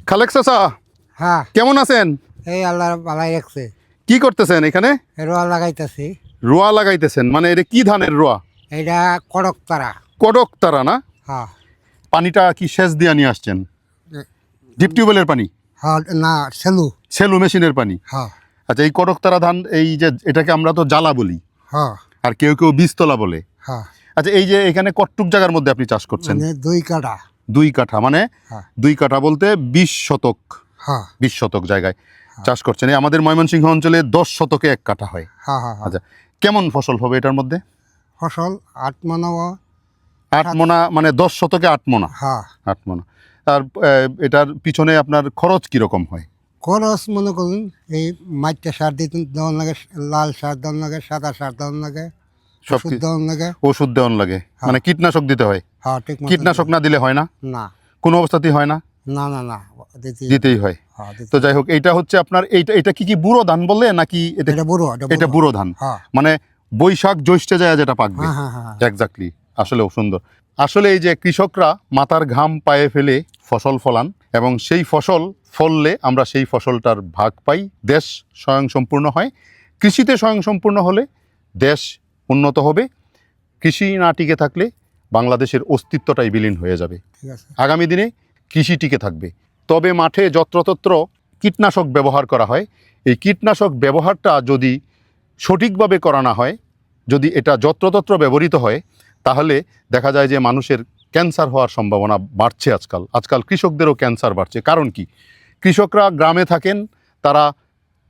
খালেক চাচা, হ্যাঁ, কেমন আছেন? এই আল্লাহ ভালাই রাখছে। কি করতেছেন এখানে? রোয়া লাগাইতেছি। রোয়া লাগাইতেছেন, মানে এটা কি ধানের রোয়া? এইটা কড়ক তারা। কডক তারা না? হ্যাঁ, পানিটা কি সেচ দিয়ে নিয়ে আসছেন? ডিপ টিউবওয়েলের পানি? হ্যাঁ, না সেলু। সেলু মেশিনের পানি? হ্যাঁ, আচ্ছা, এই কডক তারা ধান, এই যে এটাকে আমরা তো জ্বালা বলি, হ্যাঁ, আর কেউ কেউ বীজতলা বলে। হ্যাঁ, আচ্ছা, এই যে এখানে কট্টুক জায়গার মধ্যে আপনি চাষ করছেন? মানে 2 কাঠা। 2 কাঠা, মানে হ্যাঁ, 2 কাঠা বলতে 20 শতক। হ্যাঁ, 20 শতক জায়গায় চাষ করছেন। এই আমাদের ময়মনসিংহ অঞ্চলে 10 শতকে 1 কাঠা হয়। হ্যাঁ, হ্যাঁ, হ্যাঁ। আচ্ছা, কেমন ফসল হবে এটার মধ্যে? ফসল 8 মণ। 8 মোনা, মানে 10 শতকে 8 মোনা। হ্যাঁ, 8 মোনা। আর এটার পিছনে আপনার খরচ কিরকম হয়? খরচ মনে করুন এই মাইটটা সার দিতে দেওয়ান লাগে, লাল সার দেওয়ান লাগে, সাদা সার দেওয়ান লাগে, সব ওষুধ দেওয়ান লাগে। ওষুধ দেওয়ান লাগে, মানে কীটনাশক দিতে হয়? হ্যাঁ, ঠিক মতো। কীটনাশক না দিলে হয় না? না, কোনো অবস্থাতেই হয় না? না, না, না, দিতেই হয়। হ্যাঁ, তো যাই হোক, এইটা হচ্ছে আপনার এটা কি বুড়ো ধান বলে নাকি? এটা বুড়ো, এটা বুড়ো ধান, হ্যাঁ, মানে বৈশাখ জ্যৈষ্ঠে যায় যেটা পাকবে। হ্যাঁ, হ্যাঁ, হ্যাঁ, এক্স্যাক্টলি, আসলেও সুন্দর। আসলে এই যে কৃষকরা মাথার ঘাম পায়ে ফেলে ফসল ফলান, এবং সেই ফসল ফললে আমরা সেই ফসলটার ভাগ পাই, দেশ স্বয়ংসম্পূর্ণ হয়। কৃষিতে স্বয়ংসম্পূর্ণ হলে দেশ উন্নত হবে। কৃষি না টিকে থাকলে বাংলাদেশের অস্তিত্বটাই বিলীন হয়ে যাবে। ঠিক আছে। আগামী দিনে কৃষি টিকে থাকবে। তবে মাঠে যত্রতত্র কীটনাশক ব্যবহার করা হয়। এই কীটনাশক ব্যবহারটা যদি সঠিকভাবে করা না হয়, যদি এটা যত্রতত্র ব্যবহৃত হয়, তাহলে দেখা যায় যে মানুষের ক্যান্সার হওয়ার সম্ভাবনা বাড়ছে। আজকাল কৃষকদেরও ক্যান্সার বাড়ছে। কারণ কি? কৃষকরা গ্রামে থাকেন, তারা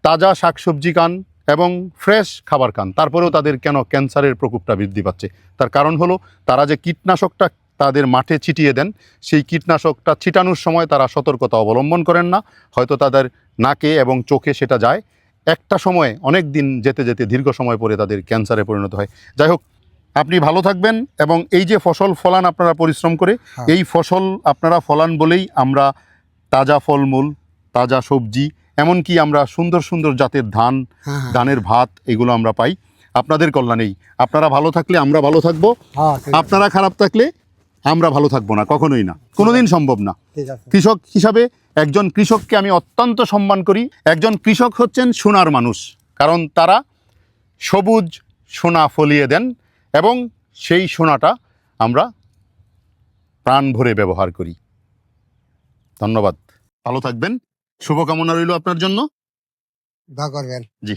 তাজা শাকসবজি খান এবং ফ্রেশ খাবার খান, তারপরেও তাদের কেন ক্যান্সারের প্রকোপটা বৃদ্ধি পাচ্ছে? তার কারণ হলো তারা যে কীটনাশকটা তাদের মাঠে ছিটিয়ে দেন, সেই কীটনাশকটা ছিটানোর সময় তারা সতর্কতা অবলম্বন করেন না। হয়তো তাদের নাকে এবং চোখে সেটা যায়, একটা সময়ে, অনেক দিন যেতে যেতে দীর্ঘ সময় পরে তাদের ক্যান্সারে পরিণত হয়। যাই হোক, আপনি ভালো থাকবেন, এবং এই যে ফসল ফলান আপনারা পরিশ্রম করে, হ্যাঁ। এই ফসল আপনারা ফলান বলেই আমরা তাজা ফলমূল, তাজা সবজি, এমনকি আমরা সুন্দর সুন্দর জাতের ধান, হ্যাঁ, হ্যাঁ, ধানের ভাত, এগুলো আমরা পাই আপনাদের কল্যাণেই। আপনারা ভালো থাকলে আমরা ভালো থাকবো, হ্যাঁ, ঠিক আছে, আপনারা খারাপ থাকলে আমরা ভালো থাকবো না, কখনোই না, কোনোদিন সম্ভব না। ঠিক আছে। কৃষক হিসাবে একজন কৃষককে আমি অত্যন্ত সম্মান করি। একজন কৃষক হচ্ছেন সোনার মানুষ, কারণ তারা সবুজ সোনা ফলিয়ে দেন, এবং সেই সোনাটা আমরা প্রাণ ভরে ব্যবহার করি। ধন্যবাদ, ভালো থাকবেন, শুভকামনা রইল আপনার জন্য। দোয়া করবেন। জি।